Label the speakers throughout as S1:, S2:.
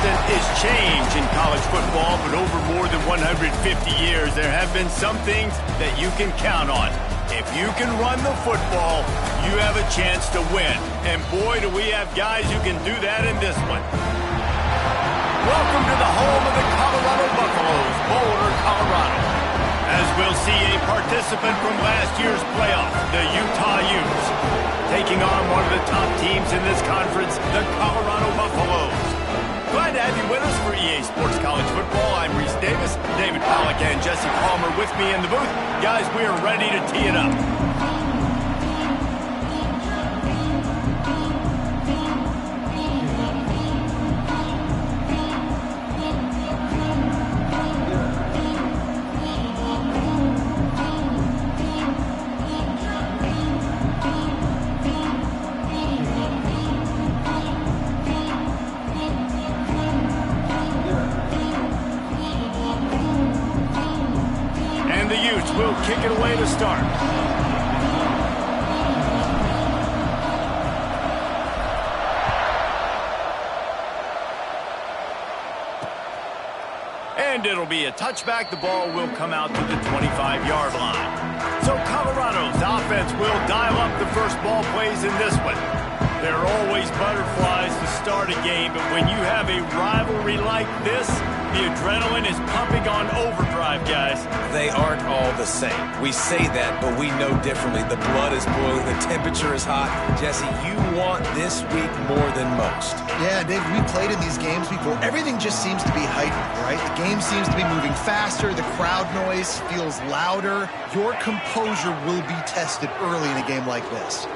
S1: constant is change in college football, but over more than 150 years, there have been some things that you can count on. If you can run the football, you have a chance to win. And boy, do we have guys who can do that in this one. Welcome to the home of the Colorado Buffaloes, Boulder, Colorado. As we'll see a participant from last year's playoff, the Utah Utes, taking on one of the top teams in this conference, the Colorado Buffaloes. Glad to have you with us for EA Sports College Football. I'm Reese Davis, David Pollack and Jesse Palmer with me in the booth. Guys, we are ready to tee it up. We'll kick it away to start. And it'll be a touchback. The ball will come out to the 25-yard line. So Colorado's offense will dial up the first ball plays in this one. There are always butterflies to start a game, but when you have a rivalry like this, the adrenaline is pumping on overdrive, guys.
S2: They aren't all the same. We say that, but we know differently. The blood is boiling. The temperature is hot. Jesse, you want this week more than most.
S3: Yeah, Dave, we played in these games before. Everything just seems to be heightened, right? The game seems to be moving faster. The crowd noise feels louder. Your composure will be tested early in a game like this.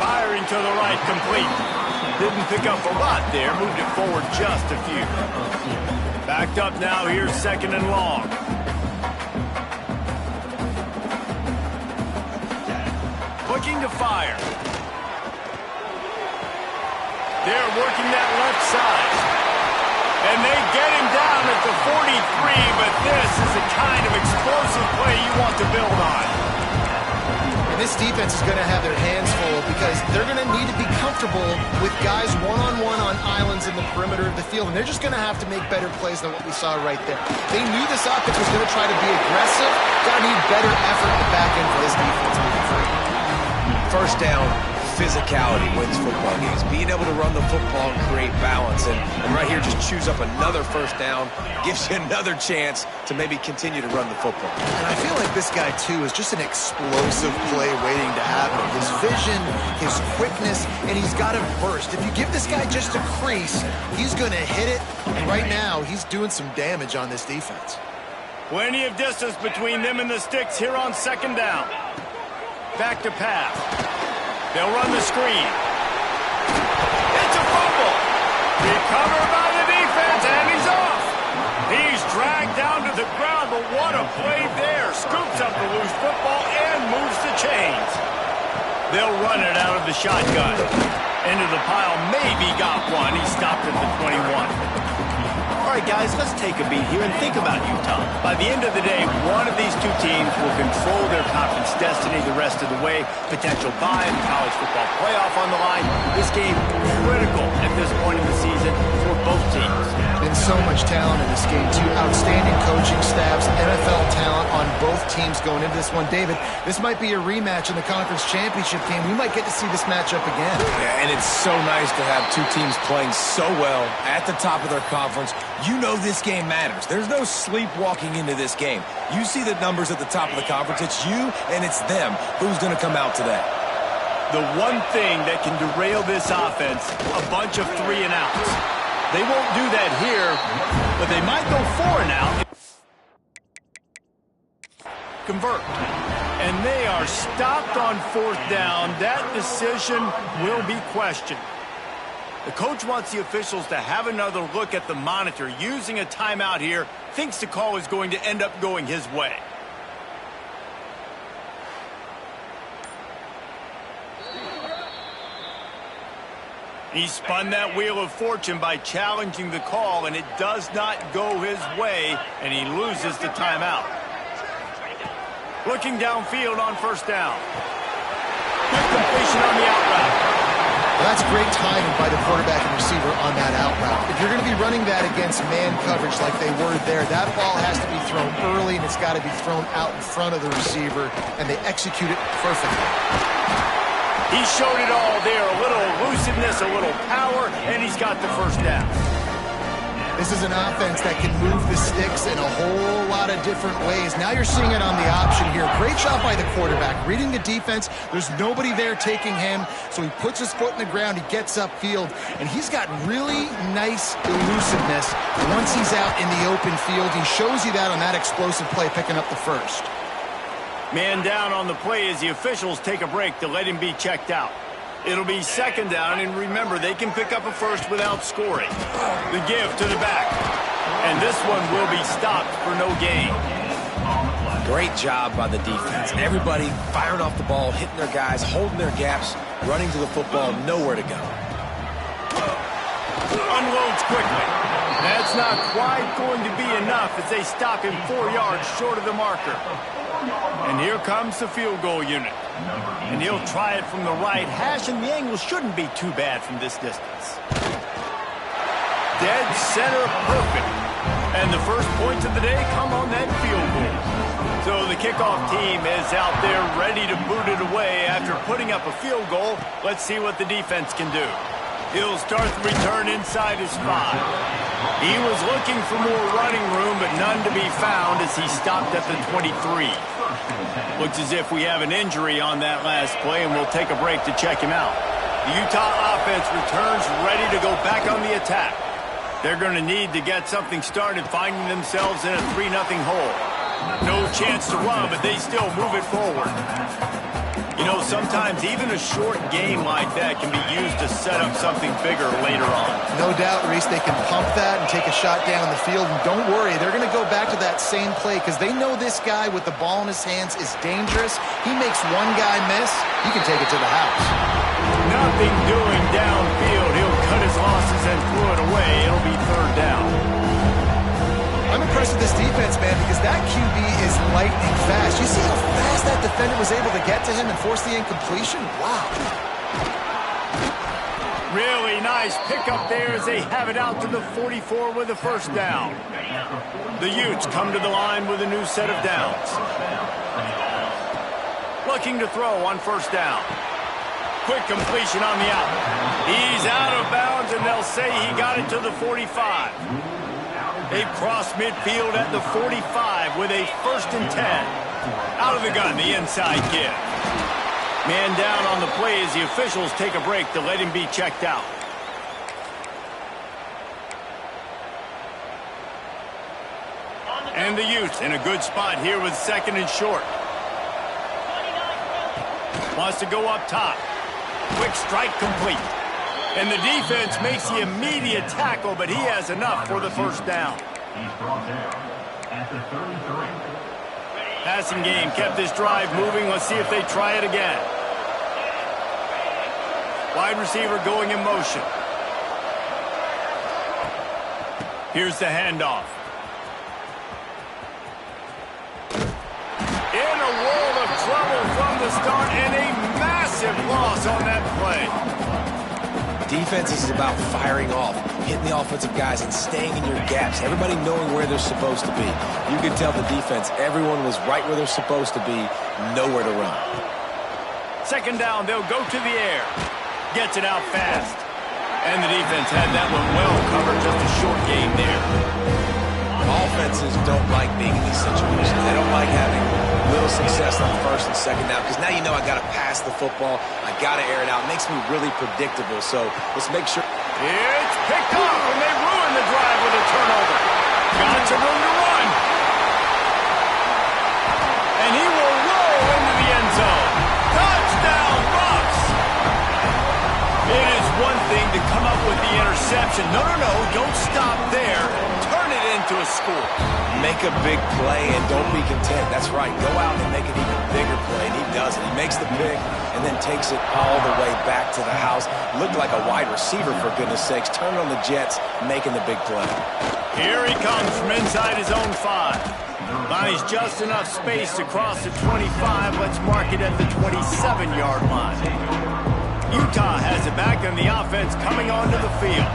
S1: Firing to the right, complete. Didn't pick up a lot there, moved it forward just a few. Backed up now, here's second and long. Looking to fire. They're working that left side. And they get him down at the 43, but this is the kind of explosive play you want to build on.
S3: This defense is going to have their hands full because they're going to need to be comfortable with guys one-on-one on islands in the perimeter of the field, and they're just going to have to make better plays than what we saw right there. They knew this offense was going to try to be aggressive. Going to need better effort in the back end for this defense moving forward.
S2: First down, physicality wins football games. Being able to run the football and create balance, and right here just choose up another first down, gives you another chance to maybe continue to run the football.
S3: And I feel like this guy, too, is just an explosive play waiting to happen. His vision, his quickness, and he's got a burst. If you give this guy just a crease, he's going to hit it. And right now, he's doing some damage on this defense.
S1: Plenty of distance between them and the sticks here on second down. Back to pass. They'll run the screen. It's a fumble. Recovered by the defense, and he's off. He's dragged down to the ground, but what a play there. Scoops up the loose football and moves the chains. They'll run it out of the shotgun. Into the pile, maybe got one. He stopped at the 21. All right, guys, let's take a beat here and think about Utah. By the end of the day, one of these two teams will control their conference destiny the rest of the way. Potential bye in the college football playoff on the line. This game critical at this point in the season for both teams.
S3: And so much talent in this game, too. Outstanding coaching staffs, NFL talent on both teams going into this one. David, this might be a rematch in the conference championship game. We might get to see this matchup again.
S2: Yeah, and it's so nice to have two teams playing so well at the top of their conference. You know this game matters. There's no sleepwalking into this game. You see the numbers at the top of the conference. It's you and it's them. Who's going to come out today?
S1: The one thing that can derail this offense, a bunch of 3-and-outs. They won't do that here, but they might go 4-and-out. Convert. And they are stopped on fourth down. That decision will be questioned. The coach wants the officials to have another look at the monitor. Using a timeout here, thinks the call is going to end up going his way. He spun that wheel of fortune by challenging the call, and it does not go his way, and he loses the timeout. Looking downfield on first down. Good completion on the out route.
S3: Well, that's great timing by the quarterback and receiver. receiver on that out route. If you're going to be running that against man coverage like they were there, that ball has to be thrown early, and it's got to be thrown out in front of the receiver, and they execute it perfectly.
S1: He showed it all there, a little elusiveness, a little power, and he's got the first down.
S3: This is an offense that can move the sticks in a whole lot of different ways. Now you're seeing it on the option here. Great job by the quarterback. Reading the defense, there's nobody there taking him, so he puts his foot in the ground, he gets upfield, and he's got really nice elusiveness once he's out in the open field. He shows you that on that explosive play, picking up the first.
S1: Man down on the play as the officials take a break to let him be checked out. It'll be second down, and remember, they can pick up a first without scoring. The give to the back. And this one will be stopped for no gain.
S2: Great job by the defense. Everybody firing off the ball, hitting their guys, holding their gaps, running to the football, nowhere to go.
S1: Unloads quickly. That's not quite going to be enough as they stop him 4 yards short of the marker. And here comes the field goal unit. And he'll try it from the right hash, and the angle shouldn't be too bad from this distance. Dead center perfect. And the first points of the day come on that field goal. So the kickoff team is out there ready to boot it away after putting up a field goal. Let's see what the defense can do. He'll start the return inside his 5. He was looking for more running room, but none to be found as he stopped at the 23. Looks as if we have an injury on that last play, and we'll take a break to check him out. The Utah offense returns ready to go back on the attack. They're going to need to get something started, finding themselves in a 3-0 hole. No chance to run, but they still move it forward. You know, sometimes even a short game like that can be used to set up something bigger later on.
S3: No doubt, Reese, they can pump that and take a shot down the field. And don't worry, they're going to go back to that same play because they know this guy with the ball in his hands is dangerous. He makes one guy miss, he can take it to the house.
S1: Nothing doing downfield. He'll cut his losses and throw it away. It'll be third down.
S3: I'm impressed with this defense, man, because that QB is lightning fast. You see how fast that defender was able to get to him and force the incompletion? Wow.
S1: Really nice pickup there as they have it out to the 44 with a first down. The Utes come to the line with a new set of downs. Looking to throw on first down. Quick completion on the out. He's out of bounds, and they'll say he got it to the 45. They've crossed midfield at the 45 with a 1st and 10. Out of the gun, the inside give. Man down on the play as the officials take a break to let him be checked out. And the Utes in a good spot here with 2nd and short. Wants to go up top. Quick strike complete. And the defense makes the immediate tackle, but he has enough for the first down. Passing game kept this drive moving. Let's see if they try it again. Wide receiver going in motion. Here's the handoff. In a world of trouble from the start, and a massive loss on that play.
S2: Defense is about firing off, hitting the offensive guys, and staying in your gaps. Everybody knowing where they're supposed to be. You could tell the defense, everyone was right where they're supposed to be, nowhere to run.
S1: 2nd down, they'll go to the air. Gets it out fast. And the defense had that one well covered, just a short game there.
S2: Offenses don't like being in these situations. They don't like having little success on 1st and 2nd down because now you know I got to pass the football. I got to air it out. It makes me really predictable. So let's make sure.
S1: It's picked up, and they ruin the drive with a turnover. Got some room to run. And he will roll into the end zone. Touchdown, Bucs! It is one thing to come up with the interception. No, don't stop there. Turn it into a score.
S2: Make a big play and don't be content. That's right. Go out and make an even bigger play, and he does it. He makes the pick and then takes it all the way back to the house. Looked like a wide receiver, for goodness sakes. Turn on the Jets, making the big play.
S1: Here he comes from inside his own 5. Finds just enough space to cross the 25. Let's mark it at the 27-yard line. Utah has it back, and the offense coming onto the field.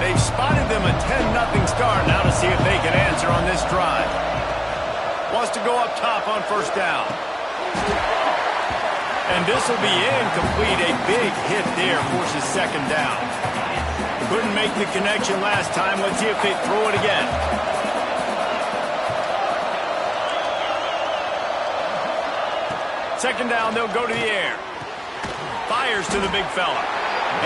S1: They've spotted them a 10-0 start. Now to see if they can answer on this drive. Wants to go up top on first down. And this will be incomplete. A big hit there forces second down. Couldn't make the connection last time. Let's see if they throw it again. Second down, they'll go to the air. Fires to the big fella.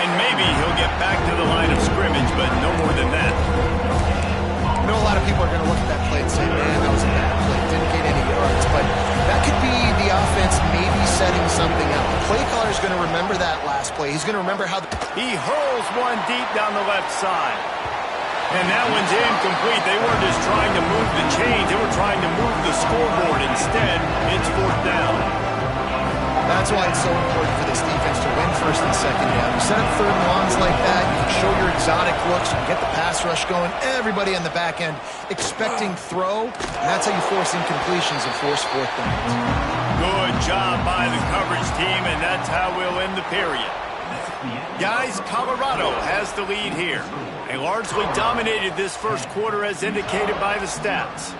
S1: And maybe he'll get back to the line of scrimmage, but no more than that.
S3: I know a lot of people are going to look at that play and say, man, that was a bad play. Didn't get any yards. But that could be the offense maybe setting something up. The play caller is going to remember that last play. He's going to remember how...
S1: He hurls one deep down the left side. And that one's incomplete. They weren't just trying to move the chains. They were trying to move the scoreboard. Instead, it's fourth down.
S3: That's why it's so important for this defense to win first and second down. You set up third and longs like that, you can show your exotic looks, you can get the pass rush going, everybody on the back end expecting throw, and that's how you force incompletions and force fourth downs.
S1: Good job by the coverage team, and that's how we'll end the period. Guys, Colorado has the lead here. They largely dominated this first quarter as indicated by the stats.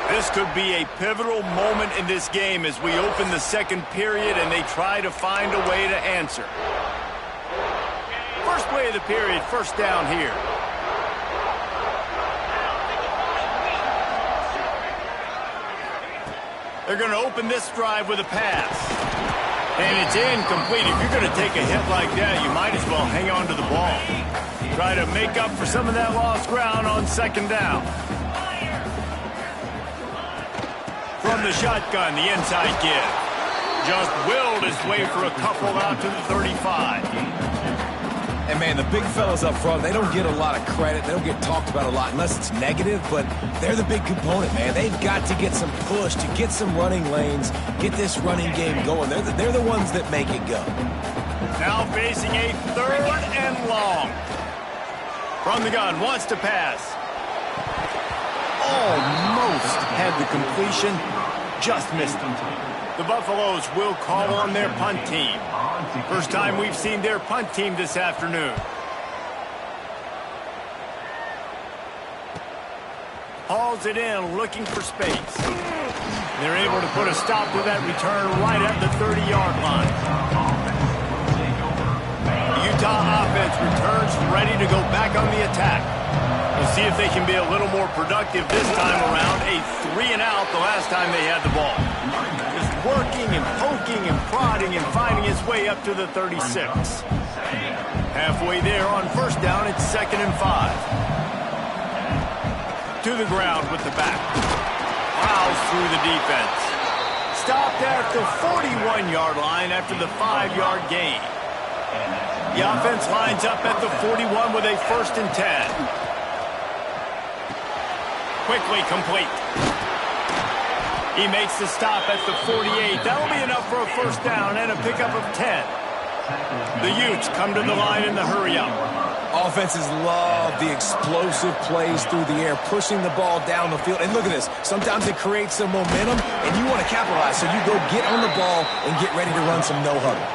S1: This could be a pivotal moment in this game as we open the second period and they try to find a way to answer. First play of the period, first down here. They're going to open this drive with a pass. And it's incomplete. If you're going to take a hit like that, you might as well hang on to the ball. Try to make up for some of that lost ground on second down. From the shotgun, the inside give. Just willed his way for a couple out to the 35.
S2: And, man, the big fellas up front, they don't get a lot of credit. They don't get talked about a lot unless it's negative, but they're the big component, man. They've got to get some push, to get some running lanes, get this running game going. They're the ones that make it go.
S1: Now facing a third and long. From the gun, wants to pass. Almost had the completion, just missed it. The Buffaloes will call on their punt team. First time we've seen their punt team this afternoon. Hauls it in, looking for space. They're able to put a stop to that return right at the 30-yard line. The Utah offense returns ready to go back on the attack. We'll see if they can be a little more productive this time around. A 3-and-out the last time they had the ball. Just working and poking and prodding and finding his way up to the 36. Halfway there on first down, it's 2nd and 5. To the ground with the back. Plows through the defense. Stopped at the 41-yard line after the 5-yard gain. The offense lines up at the 41 with a 1st and 10. Quickly complete. He makes the stop at the 48. That'll be enough for a first down and a pickup of 10. The Utes come to the line in the hurry-up.
S2: Offenses love the explosive plays through the air, pushing the ball down the field. And look at this. Sometimes it creates some momentum, and you want to capitalize. So you go get on the ball and get ready to run some no-huddle.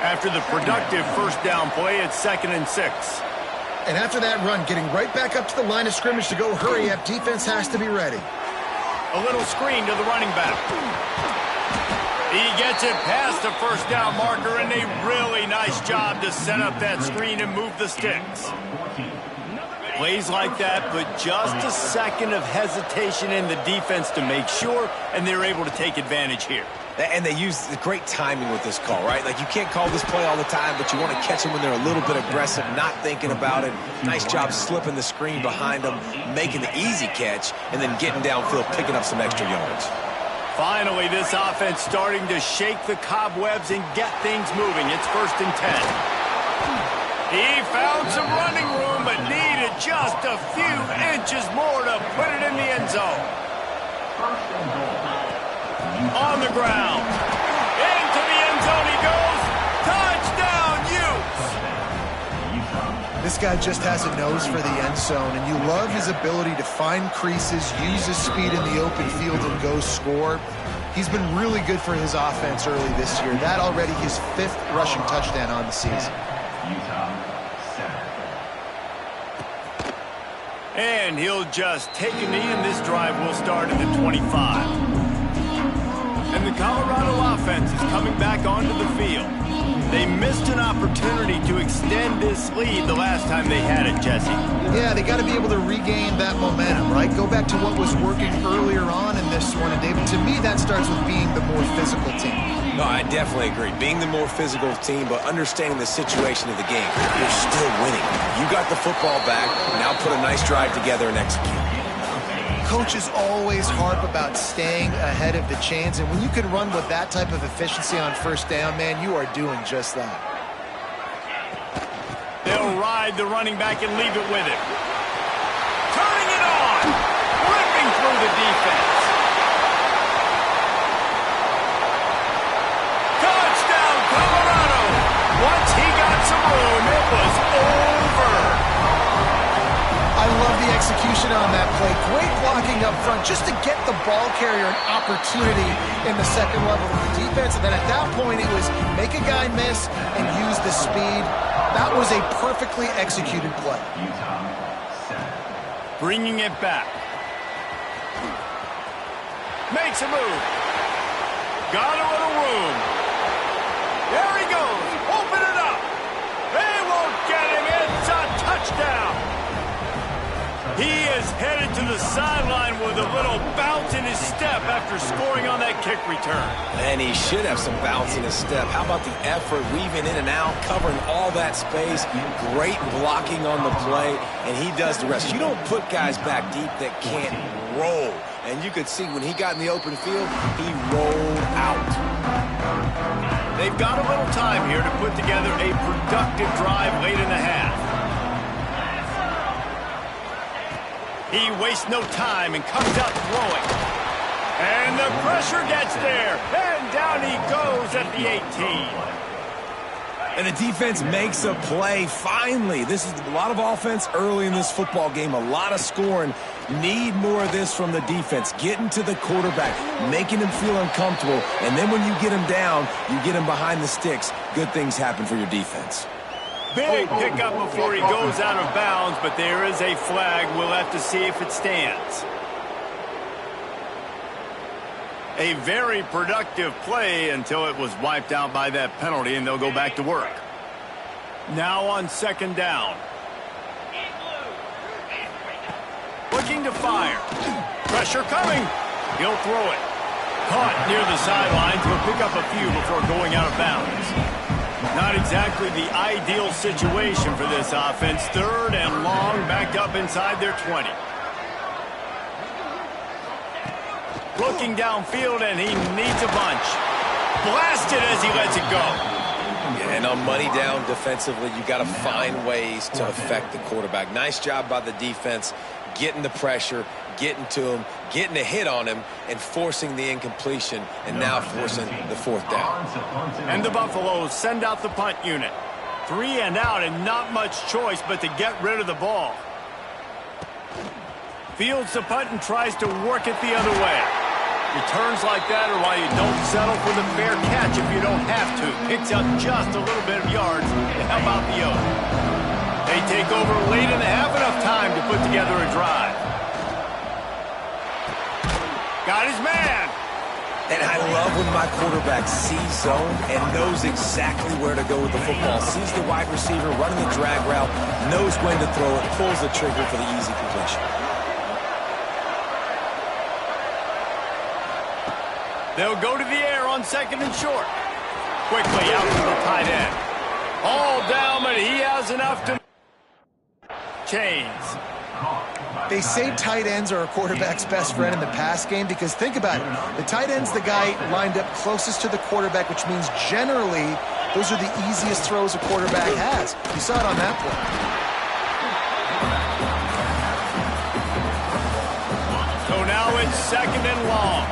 S1: After the productive first down play, it's 2nd and 6.
S3: And after that run, getting right back up to the line of scrimmage to go hurry up, defense has to be ready.
S1: A little screen to the running back. He gets it past the first down marker, and a really nice job to set up that screen and move the sticks. Plays like that, but just a second of hesitation in the defense to make sure, and they're able to take advantage here.
S2: And they use great timing with this call, right? Like, you can't call this play all the time, but you want to catch them when they're a little bit aggressive, not thinking about it. Nice job slipping the screen behind them, making the easy catch, and then getting downfield, picking up some extra yards.
S1: Finally, this offense starting to shake the cobwebs and get things moving. It's 1st and 10. He found some running room, but needed just a few inches more to put it in the end zone. On the ground. Into the end zone he goes. Touchdown, Utes!
S3: This guy just has a nose for the end zone, and you love his ability to find creases, use his speed in the open field, and go score. He's been really good for his offense early this year. That already his 5th rushing touchdown on the season.
S1: And he'll just take a knee, and this drive will start at the 25. And the Colorado offense is coming back onto the field. They missed an opportunity to extend this lead the last time they had it, Jesse.
S3: Yeah, they got to be able to regain that momentum, right? Go back to what was working earlier on in this one. And, David, to me, that starts with being the more physical team.
S2: No, I definitely agree. Being the more physical team, but understanding the situation of the game. You're still winning. You got the football back. Now put a nice drive together and execute.
S3: Coaches always harp about staying ahead of the chains, and when you can run with that type of efficiency on first down, man, you are doing just that.
S1: They'll ride the running back and leave it with him. Turning it on! Ripping through the defense. Touchdown, Colorado! Once he got some room, it was over.
S3: I love the execution on that play. Great blocking up front just to get the ball carrier an opportunity in the second level of the defense. And then at that point, it was make a guy miss and use the speed. That was a perfectly executed play.
S1: Bringing it back. Makes a move. Got a little room. There he goes. Open it up. They won't get him. It's a touchdown. He is headed to the sideline with a little bounce in his step after scoring on that kick return.
S2: And he should have some bounce in his step. How about the effort, weaving in and out, covering all that space. Great blocking on the play, and he does the rest. You don't put guys back deep that can't roll. And you could see when he got in the open field, he rolled out.
S1: They've got a little time here to put together a productive drive late in the half. He wastes no time and comes out throwing. And the pressure gets there. And down he goes at the 18.
S2: And the defense makes a play, finally. This is a lot of offense early in this football game, a lot of scoring. Need more of this from the defense. Getting to the quarterback, making him feel uncomfortable. And then when you get him down, you get him behind the sticks. Good things happen for your defense.
S1: Big pickup before he goes out of bounds, but there is a flag. We'll have to see if it stands. A very productive play until it was wiped out by that penalty, and they'll go back to work. Now on second down. Looking to fire. Pressure coming. He'll throw it. Caught near the sidelines. He'll pick up a few before going out of bounds. Not exactly the ideal situation for this offense. Third and long, back up inside their 20. Looking downfield, and he needs a bunch. Blasted as he lets it go.
S2: And on money down defensively, you got to find ways to affect the quarterback. Nice job by the defense, getting the pressure, getting to him, getting a hit on him, and forcing the incompletion, and now forcing the fourth down.
S1: And the Buffaloes send out the punt unit. 3 and out, and not much choice but to get rid of the ball. Fields the punt and tries to work it the other way. Returns like that are why you don't settle for the fair catch if you don't have to. Picks up just a little bit of yards to help out the O. They take over late in the half, enough time to put together a drive. Got his man.
S2: And I love when my quarterback sees zone and knows exactly where to go with the football. Sees the wide receiver running the drag route, knows when to throw it, pulls the trigger for the easy completion.
S1: They'll go to the air on second and short. Quickly out to the tight end. All down, but he has enough to chains.
S3: They say tight ends are a quarterback's best friend in the pass game because think about it. The tight end's the guy lined up closest to the quarterback, which means generally those are the easiest throws a quarterback has. You saw it on that play.
S1: So now it's second and long.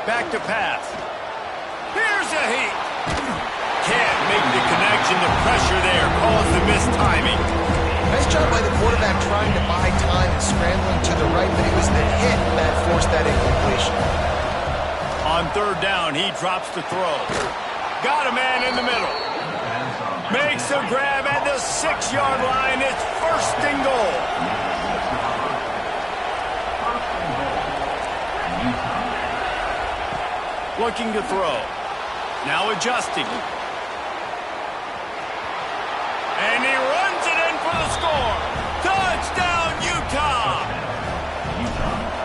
S1: Back to pass. Here's a heat. make the connection. The pressure there caused the missed timing.
S3: Nice job by the quarterback trying to buy time and scrambling to the right, but it was the hit that forced that incompletion.
S1: On third down, he drops to throw. Got a man in the middle. Makes a grab at the 6-yard line. It's first and goal. Looking to throw. Now adjusting. And he runs it in for the score. Touchdown, Utah!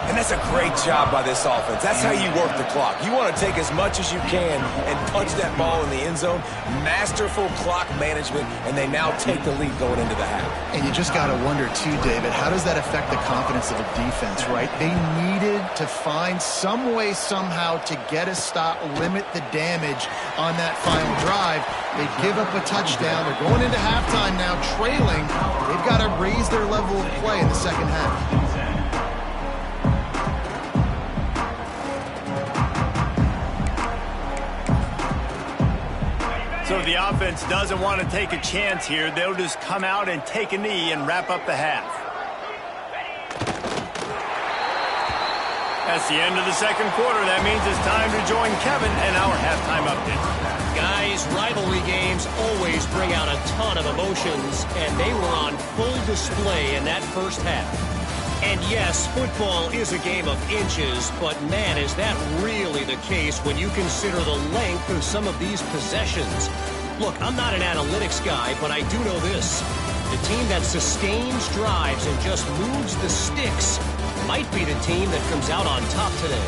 S2: And that's a great job by this offense. That's how you work the clock. You want to take as much as you can and punch that ball in the end zone. Masterful clock management, and they now take the lead going into the half.
S3: And you just got to wonder, too, David, how does that affect the confidence of a defense, right? They needed to find some way, somehow, to get a stop, limit the damage on that final drive. They give up a touchdown. They're going into halftime now, trailing. They've got to raise their level of play in the second half.
S1: So the offense doesn't want to take a chance here. They'll just come out and take a knee and wrap up the half. That's the end of the second quarter. That means it's time to join Kevin and our halftime update.
S4: Guys, rivalry games always bring out a ton of emotions, and they were on full display in that first half. And yes, football is a game of inches, but man, is that really the case when you consider the length of some of these possessions. Look, I'm not an analytics guy, but I do know this. The team that sustains drives and just moves the sticks might be the team that comes out on top today.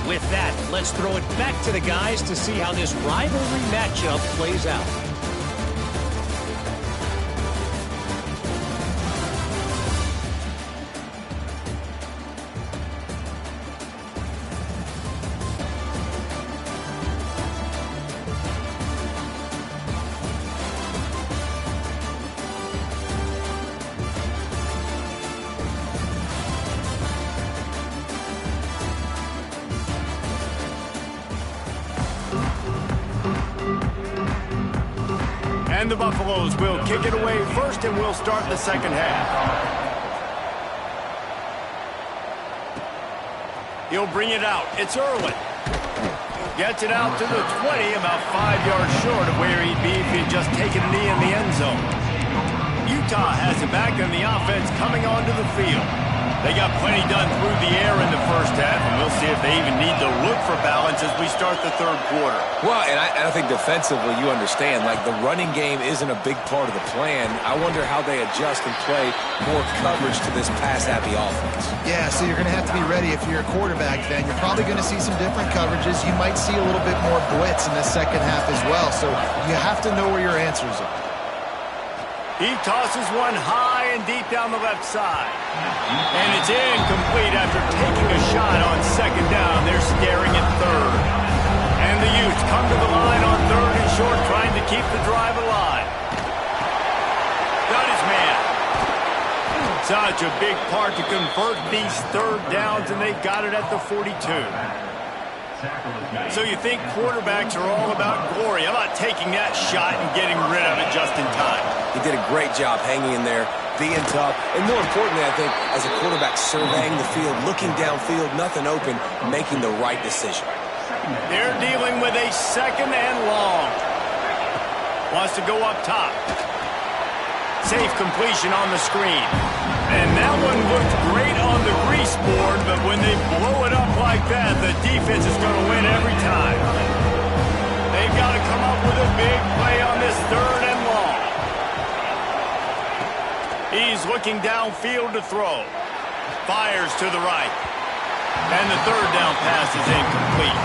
S4: With that, let's throw it back to the guys to see how this rivalry matchup plays out.
S1: And the Buffaloes will kick it away first, and we'll start the second half. He'll bring it out. It's Irwin. Gets it out to the 20, about 5 yards short of where he'd be if he'd just taken a knee in the end zone. Utah has it back, and the offense coming onto the field. They got plenty done through the air in the first half, and we'll see if they even need to look for balance as we start the third quarter.
S2: Well, and I think defensively you understand, like the running game isn't a big part of the plan. I wonder how they adjust and play more coverage to this pass-happy offense.
S3: Yeah, so you're going to have to be ready if you're a quarterback then. You're probably going to see some different coverages. You might see a little bit more blitz in the second half as well, so you have to know where your answers are.
S1: He tosses one high and deep down the left side. And it's incomplete after taking a shot on second down. They're staring at third. And the Utes come to the line on third and short, trying to keep the drive alive. Got his man. Such a big part to convert these third downs, and they got it at the 42. So you think quarterbacks are all about glory. How about taking that shot and getting rid of it just in time?
S2: He did a great job hanging in there, being tough, and more importantly, I think, as a quarterback surveying the field, looking downfield, nothing open, making the right decision.
S1: They're dealing with a second and long. Wants to go up top. Safe completion on the screen. And that one looked great on the grease board, but when they blow it up like that, the defense is going to win every time. They've got to come up with a big play on this third and long. He's looking downfield to throw. Fires to the right. And the third down pass is incomplete.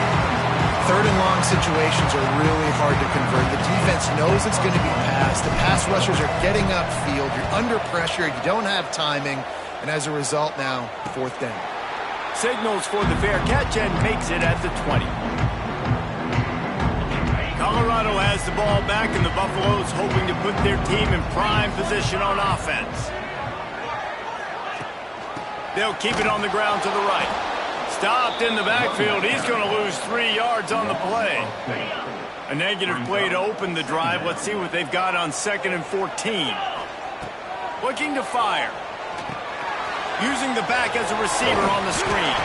S3: Third and long situations are really hard to convert. The defense knows it's going to be passed. The pass rushers are getting upfield. You're under pressure. You don't have timing. And as a result now, fourth down.
S1: Signals for the fair catch and makes it at the 20. Colorado has the ball back, and the Buffaloes hoping to put their team in prime position on offense. They'll keep it on the ground to the right. Stopped in the backfield. He's going to lose 3 yards on the play. A negative play to open the drive. Let's see what they've got on 2nd and 14. Looking to fire. Using the back as a receiver on the screen.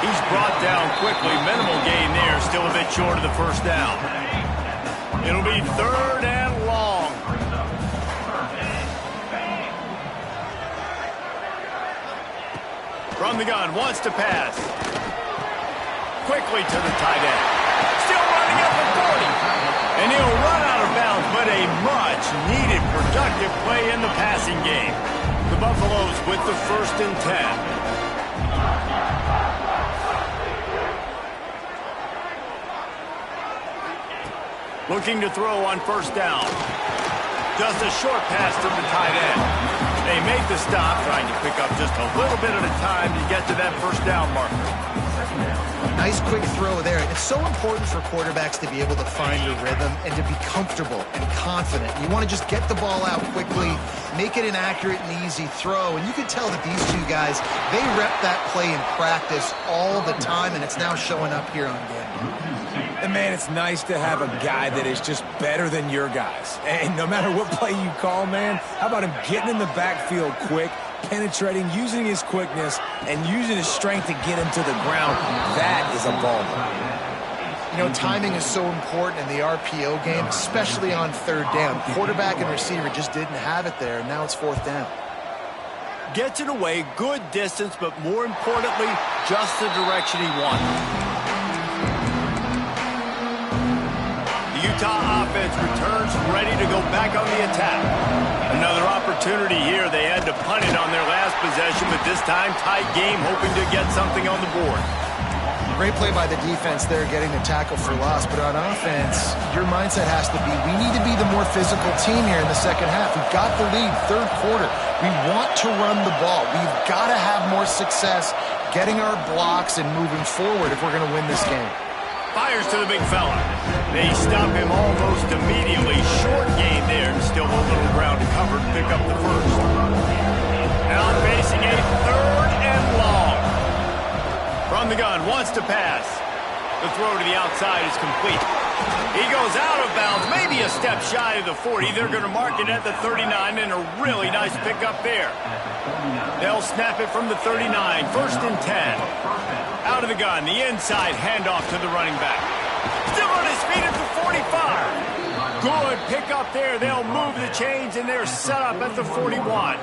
S1: He's brought down quickly. Minimal gain there. Still a bit short of the first down. It'll be 3rd and long. From the gun. Wants to pass. Quickly to the tight end. Still running up at 40. And he'll run out of bounds, but a much-needed productive play in the passing game. The Buffaloes with the 1st and 10. Looking to throw on 1st down. Just a short pass to the tight end. They make the stop, trying to pick up just a little bit at a time to get to that 1st down marker.
S3: Nice quick throw there. It's so important for quarterbacks to be able to find your rhythm and to be comfortable and confident. You want to just get the ball out quickly, make it an accurate and easy throw. And you can tell that these two guys, they rep that play in practice all the time, and it's now showing up here on game.
S2: And, man, it's nice to have a guy that is just better than your guys. And no matter what play you call, man, how about him getting in the backfield quick, penetrating, using his quickness, and using his strength to get him to the ground? That is a baller.
S3: You know, timing is so important in the RPO game, especially on 3rd down. Quarterback and receiver just didn't have it there, and now it's 4th down.
S1: Gets it away, good distance, but more importantly, just the direction he wanted. The Utah offense returns ready to go back on the attack. Another opportunity here. They had to punt it on their last possession, but this time tight game, hoping to get something on the board.
S3: Great play by the defense there, getting the tackle for loss. But on offense, your mindset has to be, we need to be the more physical team here in the 2nd half. We've got the lead, 3rd quarter. We want to run the ball. We've got to have more success getting our blocks and moving forward if we're going to win this game.
S1: Fires to the big fella. They stop him almost immediately. Short gain there, and still a little ground to cover to pick up the 1st. Now facing a 3rd and long. From the gun, wants to pass. The throw to the outside is complete. He goes out of bounds, maybe a step shy of the 40. They're going to mark it at the 39, and a really nice pickup there. They'll snap it from the 39, 1st and 10. Out of the gun, the inside handoff to the running back. Still on his feet at the 45. Good pickup there. They'll move the chains, and they're set up at the 41.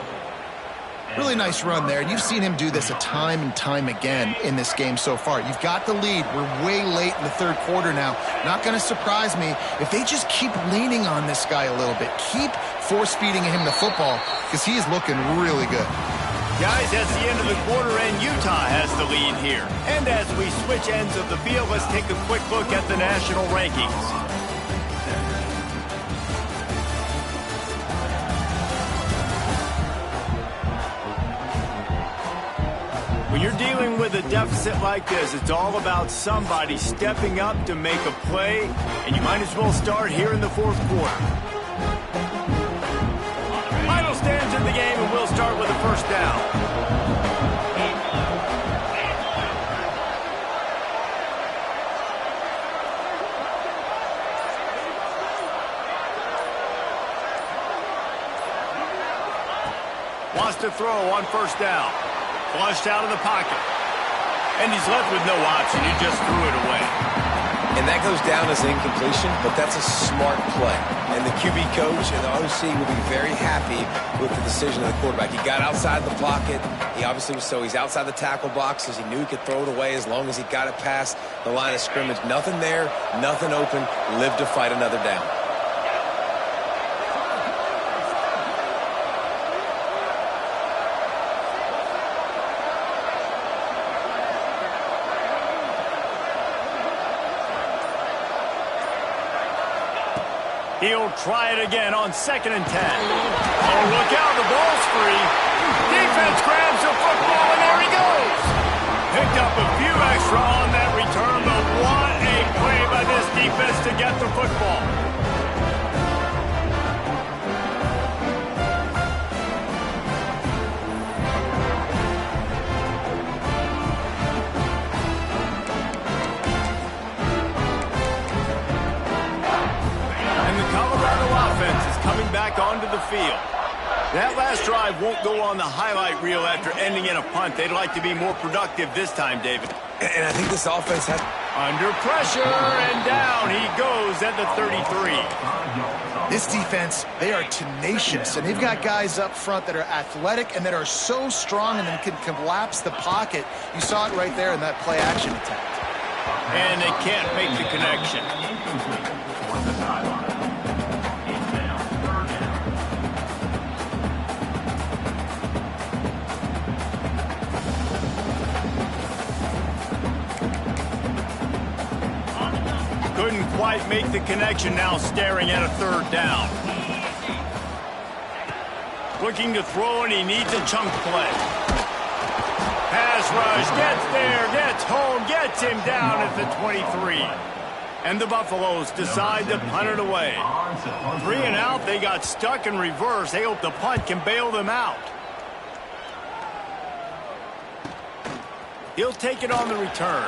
S3: Really nice run there. You've seen him do this a time and time again in this game so far. You've got the lead. We're way late in the 3rd quarter now. Not going to surprise me if they just keep leaning on this guy a little bit. Keep force-feeding him the football because he is looking really good.
S1: Guys, that's the end of the quarter, and Utah has the lead here. And as we switch ends of the field, let's take a quick look at the national rankings. When you're dealing with a deficit like this, it's all about somebody stepping up to make a play, and you might as well start here in the 4th quarter. Final stands in the game, and we'll start with the 1st down. Wants to throw on 1st down. Flushed out of the pocket. And he's left with no option. He just threw it away.
S2: And that goes down as an incompletion, but that's a smart play. And the QB coach and the OC will be very happy with the decision of the quarterback. He got outside the pocket. He obviously he's outside the tackle box because he knew he could throw it away as long as he got it past the line of scrimmage. Nothing there, nothing open. Live to fight another down.
S1: He'll try it again on 2nd and 10. Oh, look out, the ball's free. Defense grabs the football, and there he goes. Picked up a few extra on that return, but what a play by this defense to get the football. field. That last drive won't go on the highlight reel after ending in a punt. They'd like to be more productive this time, David.
S2: And I think this offense has...
S1: Under pressure, and down he goes at the 33.
S3: This defense, they are tenacious, and they've got guys up front that are athletic and that are so strong and then can collapse the pocket. You saw it right there in that play-action attack.
S1: And they can't make the connection. Couldn't quite make the connection, now staring at a third down. Looking to throw, and he needs a chunk play. Pass rush, gets there, gets home, gets him down at the 23. And the Buffaloes decide to punt it away. 3 and out, they got stuck in reverse. They hope the punt can bail them out. He'll take it on the return.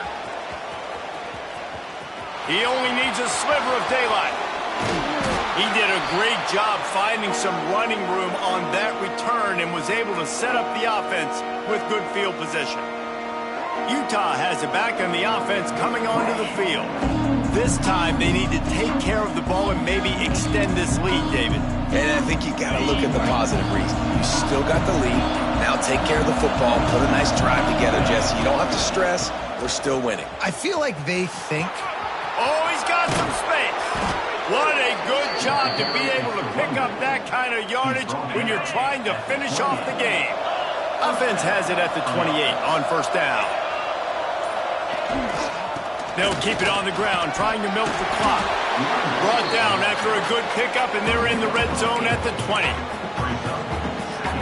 S1: He only needs a sliver of daylight. He did a great job finding some running room on that return and was able to set up the offense with good field position. Utah has it back on the offense coming onto the field. This time they need to take care of the ball and maybe extend this lead, David.
S2: And I think you got to look at the positive reason. You still got the lead. Now take care of the football. Put a nice drive together, Jesse. You don't have to stress. We're still winning.
S3: I feel like they think...
S1: Oh, he's got some space. What a good job to be able to pick up that kind of yardage when you're trying to finish off the game. Offense has it at the 28 on first down. They'll keep it on the ground, trying to milk the clock. Brought down after a good pickup, and they're in the red zone at the 20.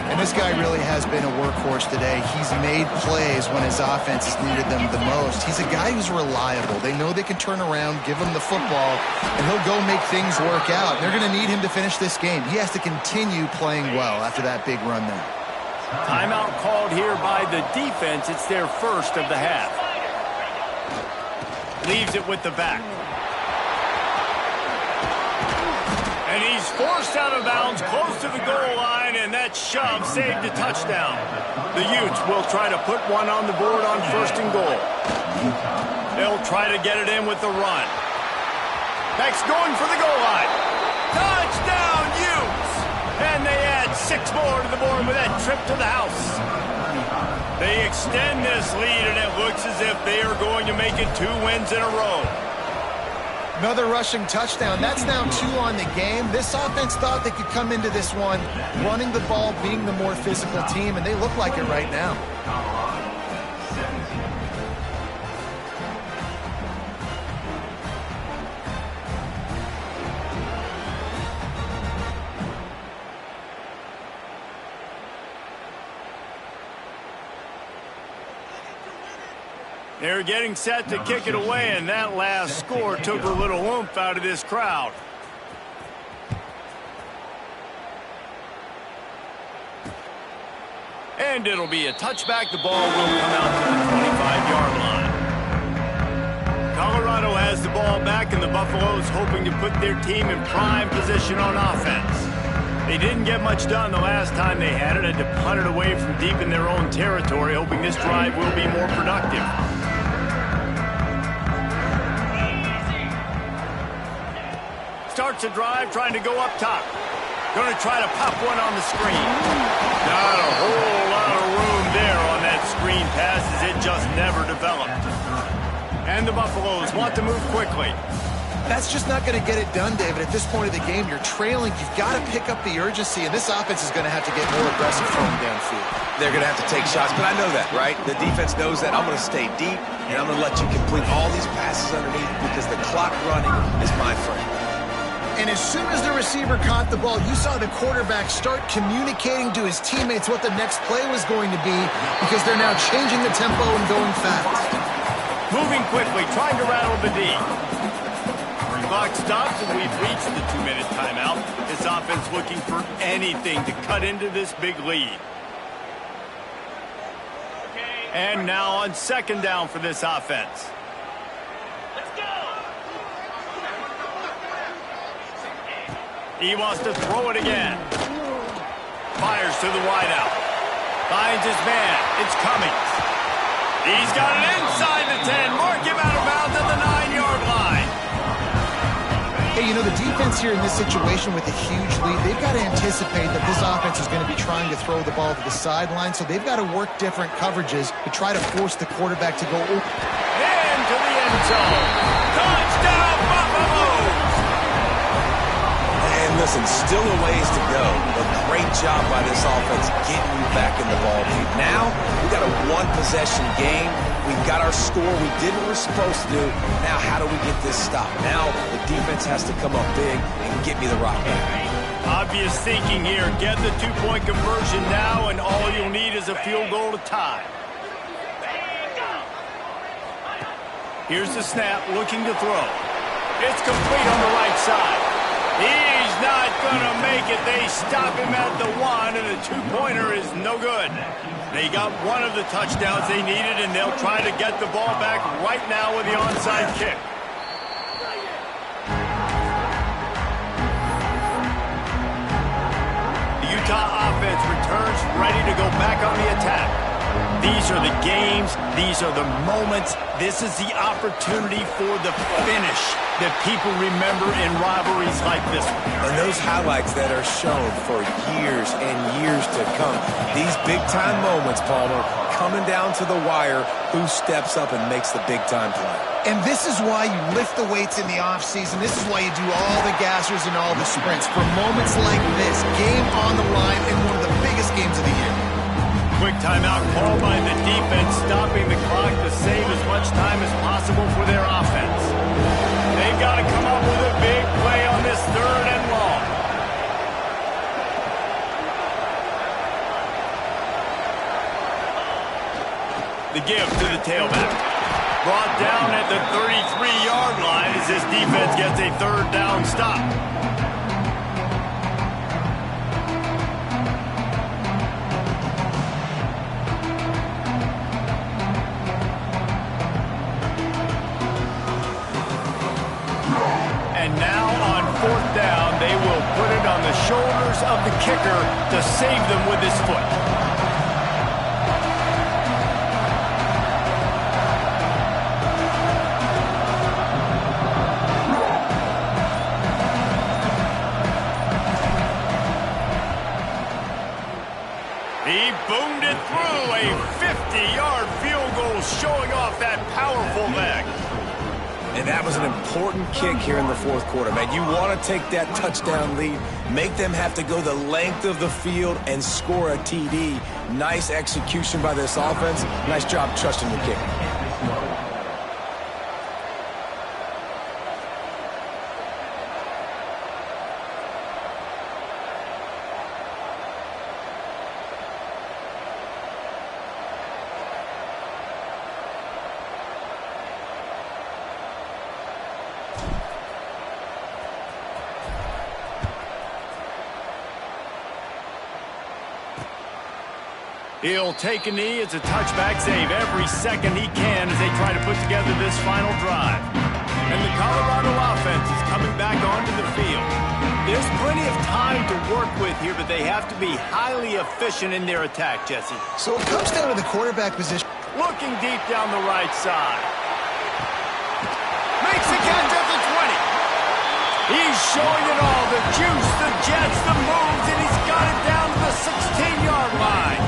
S3: And this guy really has been a workhorse today. He's made plays when his offense has needed them the most. He's a guy who's reliable. They know they can turn around, give him the football, and he'll go make things work out. They're going to need him to finish this game. He has to continue playing well after that big run there.
S1: Timeout called here by the defense. It's their first of the half. Leaves it with the back. And he's forced out of bounds close to the goal line, and that shove saved a touchdown. The Utes will try to put one on the board on first and goal. They'll try to get it in with the run. Beck's going for the goal line. Touchdown, Utes! And they add 6 more to the board with that trip to the house. They extend this lead, and it looks as if they are going to make it 2 wins in a row.
S3: Another rushing touchdown. That's now 2 on the game. This offense thought they could come into this one running the ball, being the more physical team, and they look like it right now.
S1: They're getting set to kick it away, and that last score took a little oomph out of this crowd. And it'll be a touchback. The ball will come out to the 25-yard line. Colorado has the ball back, and the Buffaloes hoping to put their team in prime position on offense. They didn't get much done the last time they had it. Had to punt it away from deep in their own territory, hoping this drive will be more productive. Starts a drive, trying to go up top. Going to try to pop one on the screen. Not a whole lot of room there on that screen pass, as it just never developed. And the Buffaloes want to move quickly.
S3: That's just not going to get it done, David. At this point of the game, you're trailing. You've got to pick up the urgency, and this offense is going to have to get more aggressive throwing downfield.
S2: They're going to have to take shots, but I know that, right? The defense knows that. I'm going to stay deep, and I'm going to let you complete all these passes underneath because the clock running is my friend.
S3: And as soon as the receiver caught the ball, you saw the quarterback start communicating to his teammates what the next play was going to be, because they're now changing the tempo and going fast.
S1: Moving quickly, trying to rattle the D. Clock stops, and we've reached the 2-minute timeout. This offense looking for anything to cut into this big lead. And now on second down for this offense. He wants to throw it again. Fires to the wideout. Finds his man. It's Cummings. He's got it inside the 10. Mark him out of bounds at the 9-yard line.
S3: Hey, you know, the defense here in this situation with a huge lead, they've got to anticipate that this offense is going to be trying to throw the ball to the sideline, so they've got to work different coverages to try to force the quarterback to go
S1: into the end zone. Touchdown, Buffaloes!
S2: And listen, still a ways to go, but great job by this offense getting you back in the ball game. Now, we got a one-possession game. We've got our score. We did what we're supposed to do. Now, how do we get this stopped? Now, the defense has to come up big and get me the rock back.
S1: Obvious thinking here. Get the two-point conversion now, and all you'll need is a field goal to tie. Here's the snap, looking to throw. It's complete on the right side. He's not going to make it. They stop him at the 1, and the two-pointer is no good. They got one of the touchdowns they needed, and they'll try to get the ball back right now with the onside kick. The Utah offense returns ready to go back on the attack. These are the games. These are the moments. This is the opportunity for the finish that people remember in rivalries like this one.
S2: And those highlights that are shown for years and years to come. These big-time moments, Palmer, coming down to the wire, who steps up and makes the big-time play.
S3: And this is why you lift the weights in the offseason. This is why you do all the gassers and all the sprints. For moments like this, game on the line in one of the biggest games of the year.
S1: Quick timeout called by the defense, stopping the clock to save as much time as possible for their offense. They've got to come up with a big play on this 3rd and long. The give to the tailback. Brought down at the 33-yard line as this defense gets a 3rd down stop. And now on 4th down, they will put it on the shoulders of the kicker to save them with his foot. He boomed it through a 50-yard field goal, showing off that powerful leg.
S2: And that was an important kick here in the 4th quarter, man. You want to take that touchdown lead, make them have to go the length of the field and score a TD. Nice execution by this offense. Nice job trusting the kicker.
S1: He'll take a knee. It's a touchback save every second he can as they try to put together this final drive. And the Colorado offense is coming back onto the field. There's plenty of time to work with here, but they have to be highly efficient in their attack, Jesse.
S3: So it comes down to the quarterback position.
S1: Looking deep down the right side. Makes the catch at the 20. He's showing it all. The juice, the jets, the moves, and he's got it down to the 16-yard line.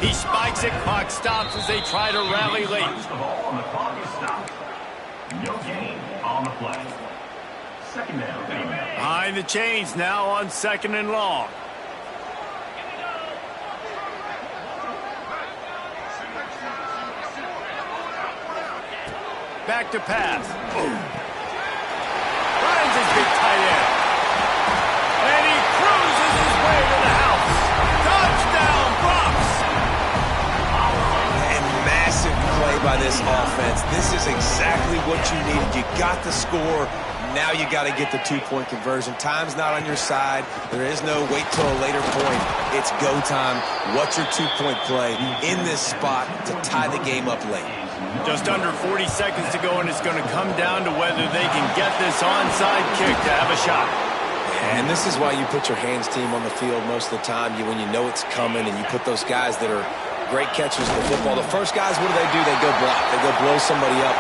S1: He spikes it, clock stops as they try to rally late.
S5: The ball on the clock is stopped. No gain on the play. 2nd down.
S1: Behind the chains now on 2nd and long. Back to pass. Finds his big tight end. And he cruises his way to the house. Touchdown, Bucs!
S2: And massive play by by this offense. This is exactly what you needed. You got the score. Now you got to get the two-point conversion. Time's not on your side. There is no wait till a later point. It's go time. What's your two-point play in this spot to tie the game up late?
S1: Just under 40 seconds to go, and it's going to come down to whether they can get this onside kick to have a shot.
S2: And this is why you put your hands team on the field most of the time. When you know it's coming, and you put those guys that are great catchers of the football. The first guys, what do? They go block. They go blow somebody up.